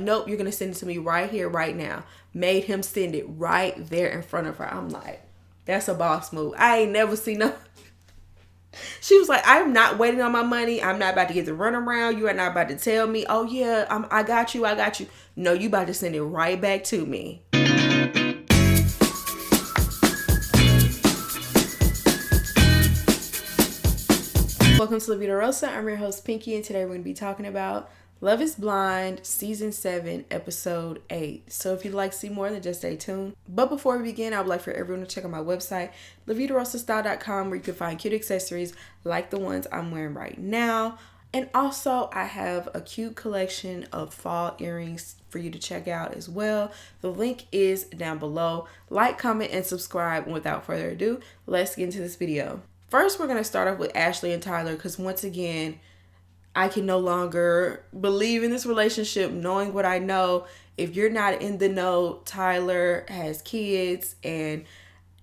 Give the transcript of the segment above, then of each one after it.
Nope, you're gonna send it to me right here, right now. Made him send it right there in front of her. I'm like, that's a boss move. I ain't never seen no. She was like, I'm not waiting on my money. I'm not about to get the runaround. You are not about to tell me, oh yeah, I got you. No, you about to send it right back to me. Welcome to La Vida Rosa. I'm your host, Pinky, and today we're going to be talking about Love is Blind, Season 7, Episode 8. So if you'd like to see more, then just stay tuned. But before we begin, I would like for everyone to check out my website, lavidarosastyle.com, where you can find cute accessories like the ones I'm wearing right now. And also, I have a cute collection of fall earrings for you to check out as well. The link is down below. Like, comment, and subscribe. And without further ado, let's get into this video. First, we're going to start off with Ashley and Tyler because once again, I can no longer believe in this relationship knowing what I know. If you're not in the know, Tyler has kids and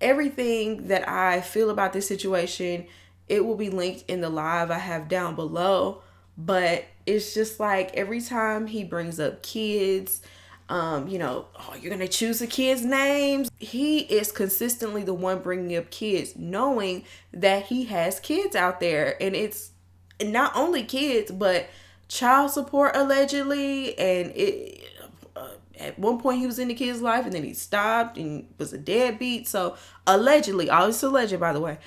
everything that I feel about this situation, it will be linked in the live I have down below. But it's just like every time he brings up kids, oh, you're going to choose the kids' names. He is consistently the one bringing up kids, knowing that he has kids out there. And it's not only kids, but child support allegedly. And at one point he was in the kid's life and then he stopped and was a deadbeat. So allegedly, all this alleged, by the way,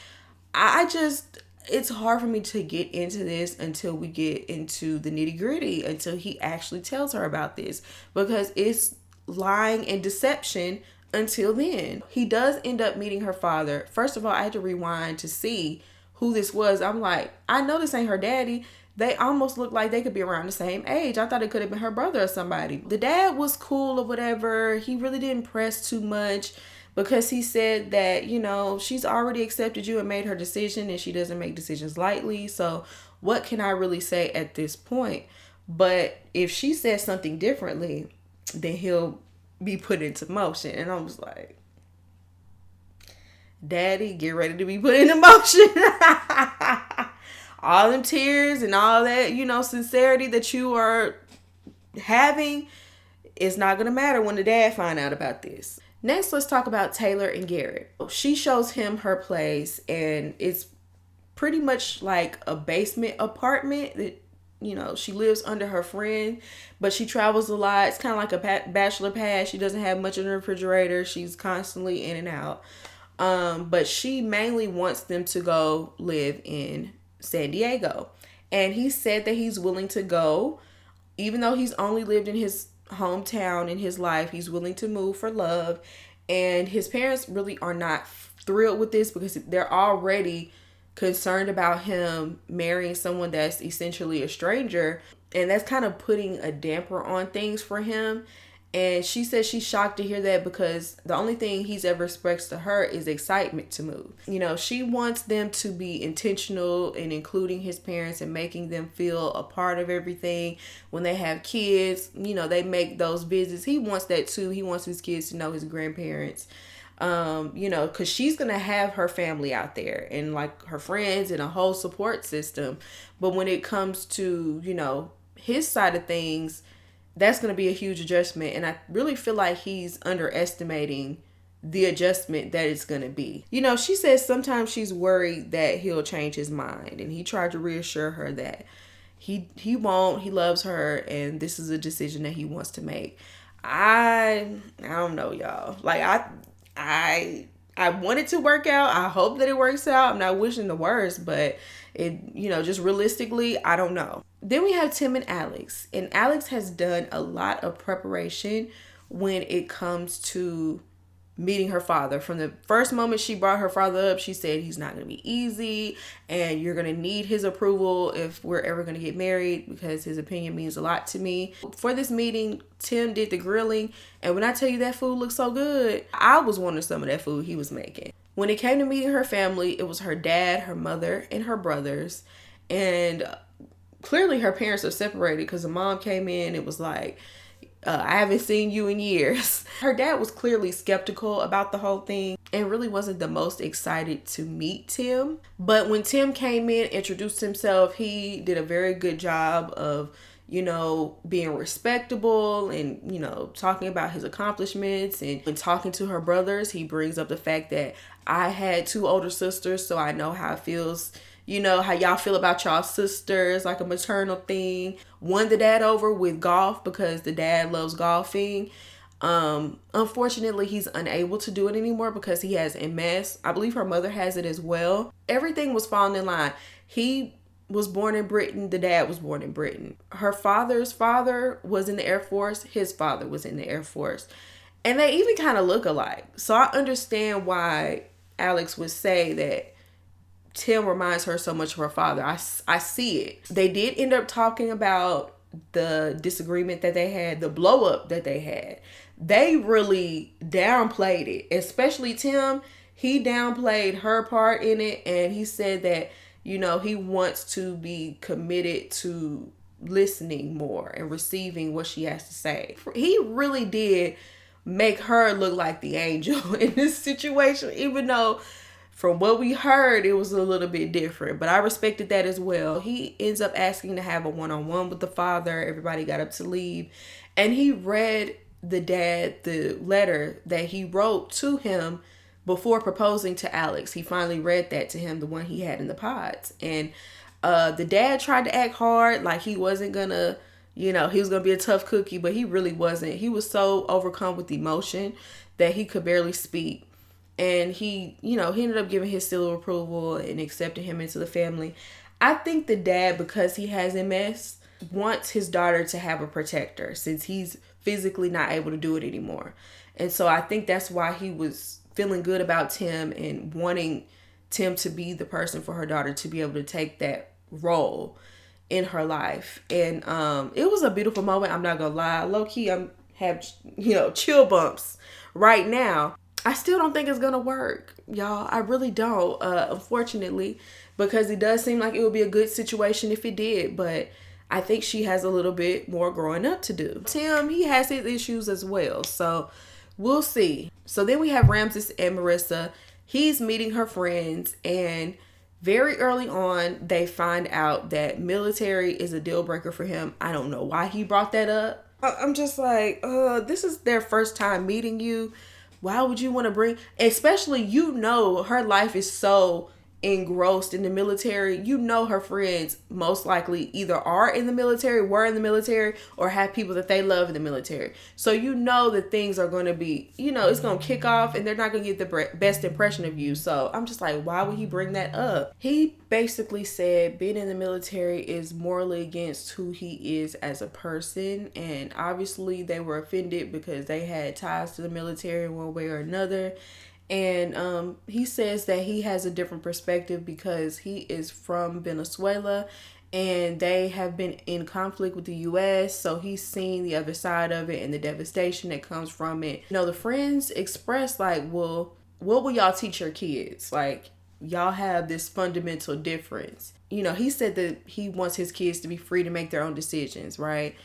it's hard for me to get into this until we get into the nitty gritty, until he actually tells her about this, because it's lying and deception until then. He does end up meeting her father. First of all, I had to rewind to see who this was. I'm like, I know this ain't her daddy. They almost look like they could be around the same age. I thought it could have been her brother or somebody. The dad was cool or whatever. He really didn't press too much, because he said that, she's already accepted you and made her decision and she doesn't make decisions lightly. So what can I really say at this point? But if she says something differently, then he'll be put into motion. And I was like, Daddy, get ready to be put into motion. All them tears and all that, sincerity that you are having is not going to matter when the dad find out about this. Next, let's talk about Taylor and Garrett. She shows him her place, and it's pretty much like a basement apartment that, she lives under her friend, but she travels a lot. It's kind of like a bachelor pad. She doesn't have much in the refrigerator. She's constantly in and out. But she mainly wants them to go live in San Diego. And he said that he's willing to go, even though he's only lived in his hometown in his life. He's willing to move for love, and his parents really are not thrilled with this because they're already concerned about him marrying someone that's essentially a stranger, and that's kind of putting a damper on things for him. And she says she's shocked to hear that because the only thing he's ever expressed to her is excitement to move. She wants them to be intentional in including his parents and making them feel a part of everything. When they have kids, they make those visits. He wants that too. He wants his kids to know his grandparents. Because she's going to have her family out there and like her friends and a whole support system. But when it comes to, his side of things, that's going to be a huge adjustment. And I really feel like he's underestimating the adjustment that it's going to be. She says sometimes she's worried that he'll change his mind. And he tried to reassure her that he won't. He loves her. And this is a decision that he wants to make. I don't know, y'all. Like, I want it to work out. I hope that it works out. I'm not wishing the worst, but it, just realistically, I don't know. Then we have Tim and Alex. And Alex has done a lot of preparation when it comes to meeting her father. From the first moment she brought her father up, she said he's not going to be easy and you're going to need his approval if we're ever going to get married, because his opinion means a lot to me. For this meeting, Tim did the grilling, and when I tell you that food looked so good, I was wanting some of that food he was making. When it came to meeting her family, it was her dad, her mother, and her brothers. And clearly her parents are separated because the mom came in. It was like, I haven't seen you in years. Her dad was clearly skeptical about the whole thing and really wasn't the most excited to meet Tim. But when Tim came in, introduced himself, he did a very good job of, being respectable and, talking about his accomplishments and when talking to her brothers, he brings up the fact that I had 2 older sisters, so I know how it feels, how y'all feel about y'all sisters, like a maternal thing. Won the dad over with golf because the dad loves golfing. Unfortunately, he's unable to do it anymore because he has MS. I believe her mother has it as well. Everything was falling in line. He was born in Britain. The dad was born in Britain. Her father's father was in the Air Force. His father was in the Air Force. And they even kind of look alike. So I understand why Alex would say that Tim reminds her so much of her father. I see it. They did end up talking about the disagreement that they had, the blow up that they had. They really downplayed it, especially Tim. He downplayed her part in it, and he said that, he wants to be committed to listening more and receiving what she has to say. He really did make her look like the angel in this situation, even though from what we heard, it was a little bit different, but I respected that as well. He ends up asking to have a one-on-one with the father. Everybody got up to leave, and he read the dad the letter that he wrote to him before proposing to Alex. He finally read that to him, the one he had in the pods. And the dad tried to act hard, like he wasn't gonna, he was gonna be a tough cookie, but he really wasn't. He was so overcome with emotion that he could barely speak. And he ended up giving his seal of approval and accepting him into the family. I think the dad, because he has MS, wants his daughter to have a protector since he's physically not able to do it anymore. And so I think that's why he was feeling good about Tim and wanting Tim to be the person for her daughter to be able to take that role in her life. And it was a beautiful moment. I'm not gonna lie. Low key, I'm have chill bumps right now. I still don't think it's gonna work, y'all. I really don't, unfortunately, because it does seem like it would be a good situation if it did, but I think she has a little bit more growing up to do. Tim, he has his issues as well, so we'll see. So then we have Ramis and Marissa. He's meeting her friends, and very early on, they find out that military is a deal breaker for him. I don't know why he brought that up. I'm just like, this is their first time meeting you. Why would you want to bring, especially, her life is so engrossed in the military. Her friends most likely either are in the military, were in the military, or have people that they love in the military. So that things are going to be, it's going to kick off and they're not going to get the best impression of you. So I'm just like, why would he bring that up? He basically said being in the military is morally against who he is as a person. And obviously they were offended because they had ties to the military in one way or another. And he says that he has a different perspective because he is from Venezuela and they have been in conflict with the U.S. So he's seen the other side of it and the devastation that comes from it. The friends expressed like, well, what will y'all teach your kids? Like, y'all have this fundamental difference. He said that he wants his kids to be free to make their own decisions, right?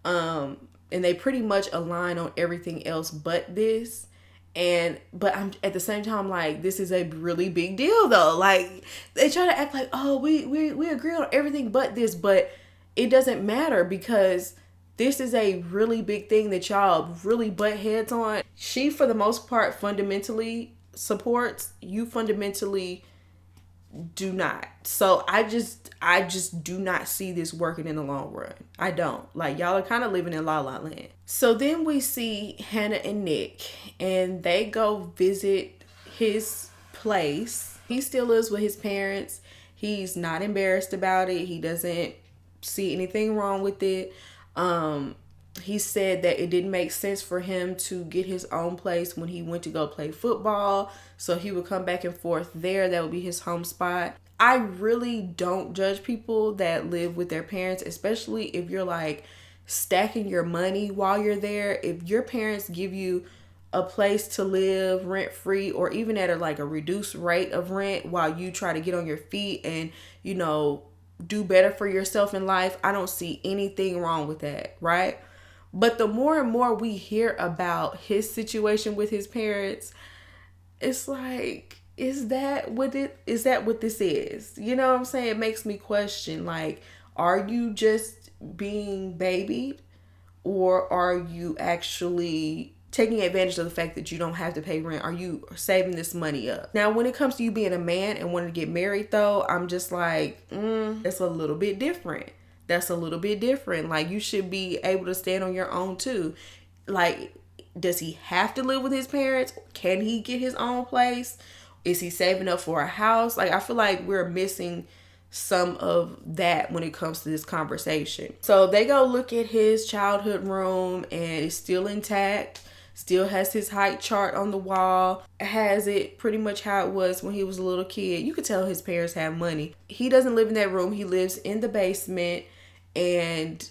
And they pretty much align on everything else but this. But I'm at the same time like, this is a really big deal though. Like, they try to act like, oh, we agree on everything but this, but it doesn't matter because this is a really big thing that y'all really butt heads on. She, for the most part, fundamentally supports. You fundamentally do not. So I just do not see this working in the long run. I don't. Like, y'all are kind of living in la la land. So then we see Hannah and Nick, and they go visit his place. He still lives with his parents. He's not embarrassed about it. He doesn't see anything wrong with it. He said that it didn't make sense for him to get his own place when he went to go play football. So he would come back and forth there. That would be his home spot. I really don't judge people that live with their parents, especially if you're like stacking your money while you're there. If your parents give you a place to live rent free or even at a reduced rate of rent while you try to get on your feet and, do better for yourself in life, I don't see anything wrong with that, right? But the more and more we hear about his situation with his parents, it's like, is that what this is? You know what I'm saying? It makes me question, like, are you just being babied, or are you actually taking advantage of the fact that you don't have to pay rent? Are you saving this money up? Now, when it comes to you being a man and wanting to get married, though, I'm just like, that's a little bit different. That's a little bit different. Like, you should be able to stand on your own, too. Like, does he have to live with his parents? Can he get his own place? Is he saving up for a house? Like, I feel like we're missing some of that when it comes to this conversation. So they go look at his childhood room, and it's still intact. Still has his height chart on the wall. Has it pretty much how it was when he was a little kid. You could tell his parents have money. He doesn't live in that room. He lives in the basement. And,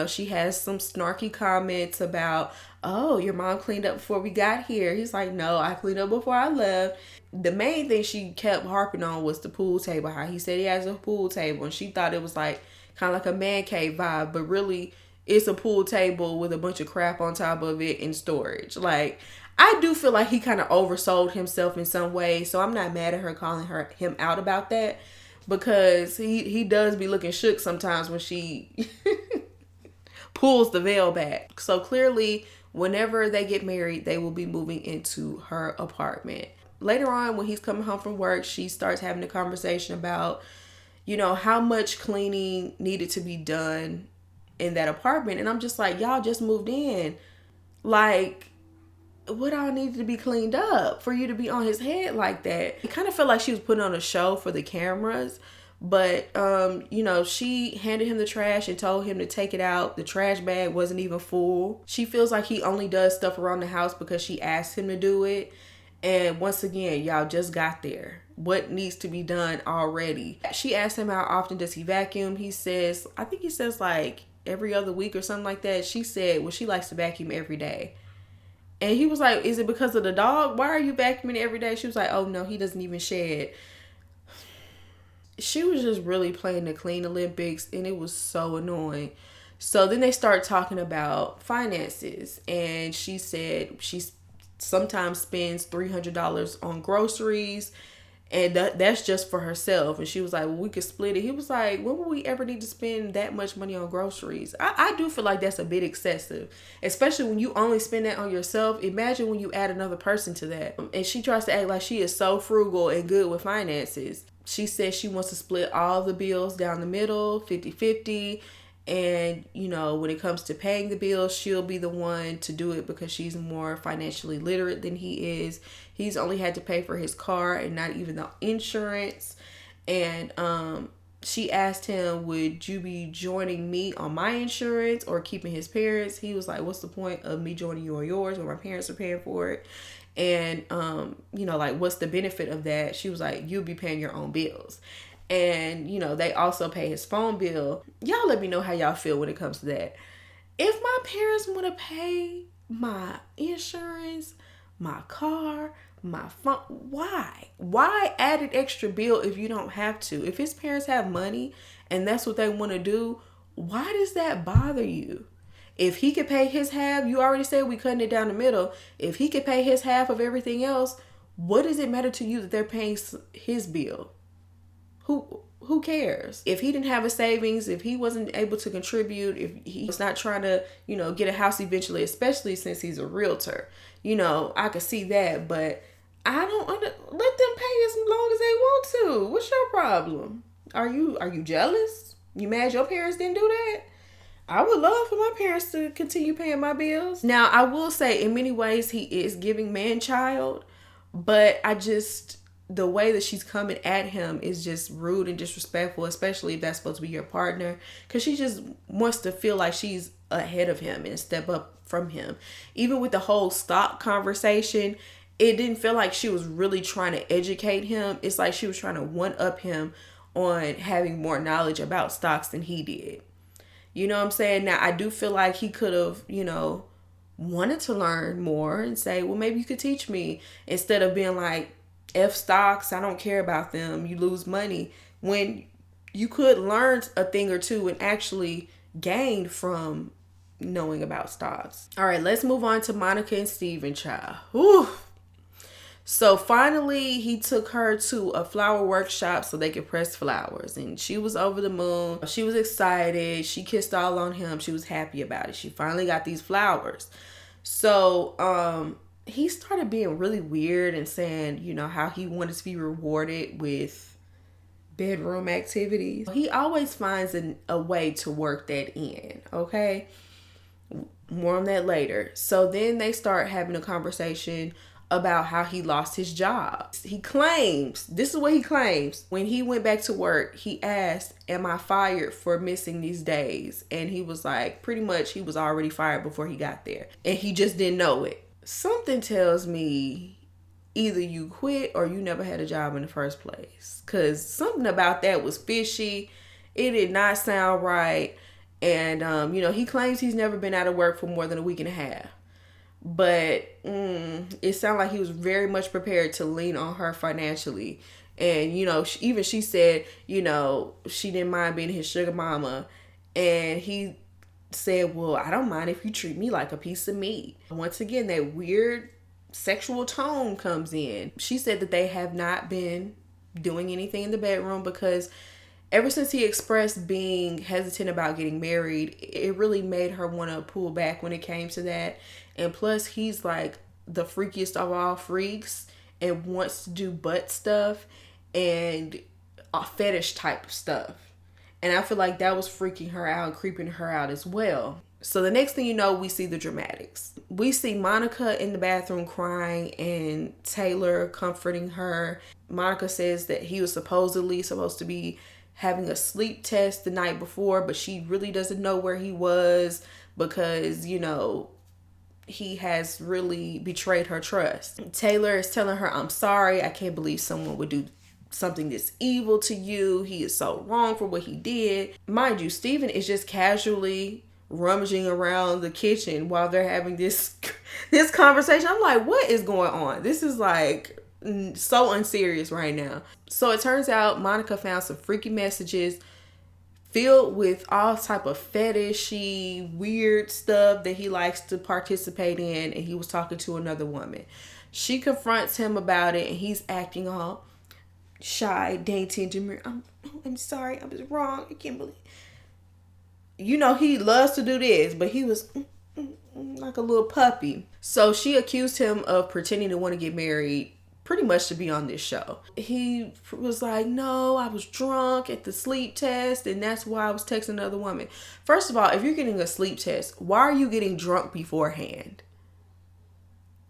she has some snarky comments about, oh, your mom cleaned up before we got here. He's like, no, I cleaned up before I left. The main thing she kept harping on was the pool table. How he said he has a pool table. And she thought it was like kind of like a man cave vibe. But really, it's a pool table with a bunch of crap on top of it in storage. Like, I do feel like he kind of oversold himself in some way. So I'm not mad at her calling him out about that. Because he does be looking shook sometimes when she pulls the veil back. So clearly, whenever they get married, they will be moving into her apartment. Later on, when he's coming home from work, she starts having a conversation about, how much cleaning needed to be done in that apartment. And I'm just like, y'all just moved in. Like, what all needed to be cleaned up for you to be on his head like that? It kind of felt like she was putting on a show for the cameras. But, she handed him the trash and told him to take it out. The trash bag wasn't even full. She feels like he only does stuff around the house because she asked him to do it. And once again, y'all just got there. What needs to be done already? She asked him how often does he vacuum. He says like every other week or something like that. She said, well, she likes to vacuum every day. And he was like, is it because of the dog? Why are you vacuuming every day? She was like, oh, no, he doesn't even shed. She was just really playing the clean Olympics, and it was so annoying. So then they start talking about finances, and she said she sometimes spends $300 on groceries, and that's just for herself. And she was like, well, we could split it. He was like, when will we ever need to spend that much money on groceries? I do feel like that's a bit excessive, especially when you only spend that on yourself. Imagine when you add another person to that. And she tries to act like she is so frugal and good with finances. She says she wants to split all the bills down the middle, 50-50. And, when it comes to paying the bills, she'll be the one to do it because she's more financially literate than he is. He's only had to pay for his car and not even the insurance. And she asked him, would you be joining me on my insurance or keeping his parents? He was like, what's the point of me joining you on yours when my parents are paying for it? And, what's the benefit of that? She was like, you'll be paying your own bills. And, they also pay his phone bill. Y'all let me know how y'all feel when it comes to that. If my parents want to pay my insurance, my car, my phone, why? Why add an extra bill if you don't have to? If his parents have money and that's what they want to do, why does that bother you? If he could pay his half, you already said we cutting it down the middle. If he could pay his half of everything else, what does it matter to you that they're paying his bill? Who cares? If he didn't have a savings, if he wasn't able to contribute, if he was not trying to, get a house eventually, especially since he's a realtor, I could see that, but I don't let them pay as long as they want to. What's your problem? Are you jealous? You mad your parents didn't do that? I would love for my parents to continue paying my bills. Now, I will say in many ways he is giving man-child, but the way that she's coming at him is just rude and disrespectful, especially if that's supposed to be your partner, because she just wants to feel like she's ahead of him and step up from him. Even with the whole stock conversation, it didn't feel like she was really trying to educate him. It's like she was trying to one-up him on having more knowledge about stocks than he did. You know what I'm saying? Now, I do feel like he could have, wanted to learn more and say, well, maybe you could teach me, instead of being like, F stocks, I don't care about them, you lose money, when you could learn a thing or two and actually gain from knowing about stocks. All right, let's move on to Monica and Steven, child. Whew. So finally, he took her to a flower workshop so they could press flowers. And she was over the moon. She was excited. She kissed all on him. She was happy about it. She finally got these flowers. So he started being really weird and saying, you know, how he wanted to be rewarded with bedroom activities. He always finds a way to work that in, okay? More on that later. So then they start having a conversation about how he lost his job. He claims, this is what he claims, when he went back to work, he asked, am I fired for missing these days? And he was like, pretty much he was already fired before he got there. And he just didn't know it. Something tells me either you quit or you never had a job in the first place. Because something about that was fishy. It did not sound right. And, you know, he claims he's never been out of work for more than a week and a half. But it sounded like he was very much prepared to lean on her financially. And, you know, even she said, you know, she didn't mind being his sugar mama. And he said, well, I don't mind if you treat me like a piece of meat. Once again, that weird sexual tone comes in. She said that they have not been doing anything in the bedroom because ever since he expressed being hesitant about getting married, it really made her want to pull back when it came to that. And plus, he's like the freakiest of all freaks and wants to do butt stuff and fetish type of stuff. And I feel like that was freaking her out and creeping her out as well. So the next thing you know, we see the dramatics. We see Monica in the bathroom crying and Taylor comforting her. Monica says that he was supposedly supposed to be having a sleep test the night before, but she really doesn't know where he was because, you know, he has really betrayed her trust. Taylor is telling her, I'm sorry. I can't believe someone would do something this evil to you. He is so wrong for what he did. Mind you, Steven is just casually rummaging around the kitchen while they're having this conversation. I'm like, what is going on? This is like so unserious right now. So it turns out Monica found some freaky messages filled with all type of fetishy, weird stuff that he likes to participate in, and he was talking to another woman. She confronts him about it, and he's acting all shy, dainty, and demure. I'm sorry, I was wrong. I can't believe. You know, he loves to do this, but he was like a little puppy. So she accused him of pretending to want to get married pretty much to be on this show. He was like, no, I was drunk at the sleep test and that's why I was texting another woman. First of all, if you're getting a sleep test, why are you getting drunk beforehand?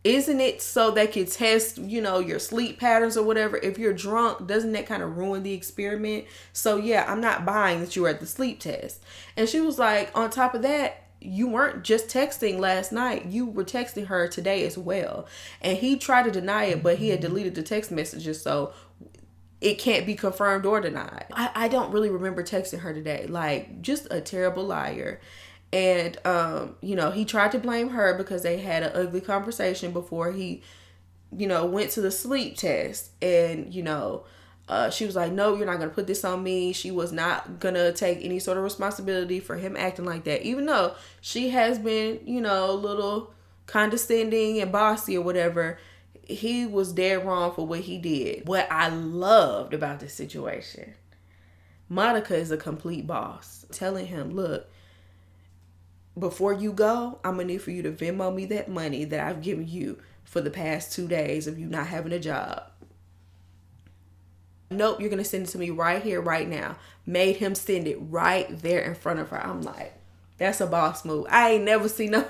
Isn't it so they could test, you know, your sleep patterns or whatever? If you're drunk, doesn't that kind of ruin the experiment? So yeah, I'm not buying that you were at the sleep test. And she was like, on top of that, you weren't just texting last night. You were texting her today as well. And he tried to deny it, but he had deleted the text messages. So it can't be confirmed or denied. I don't really remember texting her today. Like, just a terrible liar. And, you know, he tried to blame her because they had an ugly conversation before he, you know, went to the sleep test. And, you know, she was like, no, you're not going to put this on me. She was not going to take any sort of responsibility for him acting like that. Even though she has been, you know, a little condescending and bossy or whatever, he was dead wrong for what he did. What I loved about this situation, Monica is a complete boss. Telling him, look, before you go, I'm going to need for you to Venmo me that money that I've given you for the past 2 days of you not having a job. Nope, you're going to send it to me right here, right now. Made him send it right there in front of her. I'm like, that's a boss move. I ain't never seen no.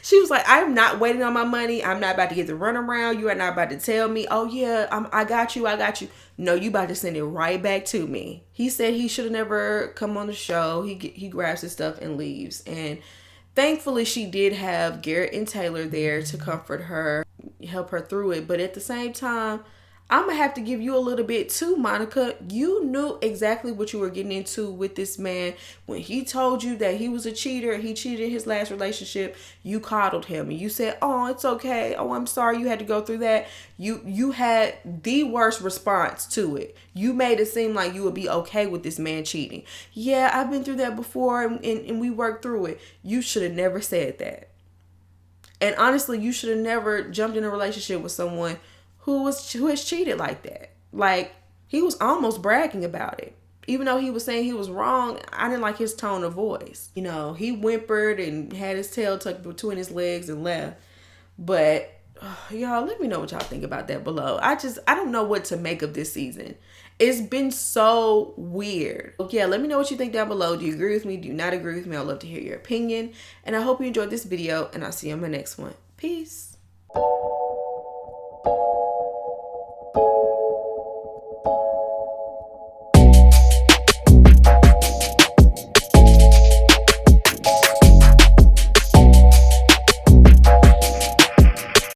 She was like, I'm not waiting on my money. I'm not about to get the runaround. You are not about to tell me, oh yeah, I got you. No, you about to send it right back to me. He said he should have never come on the show. He grabs his stuff and leaves. And thankfully she did have Garrett and Taylor there to comfort her, help her through it. But at the same time, I'm going to have to give you a little bit too, Monica. You knew exactly what you were getting into with this man. When he told you that he was a cheater, he cheated in his last relationship, you coddled him and you said, oh, it's okay. Oh, I'm sorry you had to go through that. You had the worst response to it. You made it seem like you would be okay with this man cheating. Yeah, I've been through that before and we worked through it. You should have never said that. And honestly, you should have never jumped in a relationship with someone who has cheated like that. Like, he was almost bragging about it. Even though he was saying he was wrong, I didn't like his tone of voice. You know, he whimpered and had his tail tucked between his legs and left. But y'all, let me know what y'all think about that below. I don't know what to make of this season. It's been so weird. Yeah, let me know what you think down below. Do you agree with me? Do you not agree with me? I'd love to hear your opinion. And I hope you enjoyed this video, and I'll see you on my next one. Peace.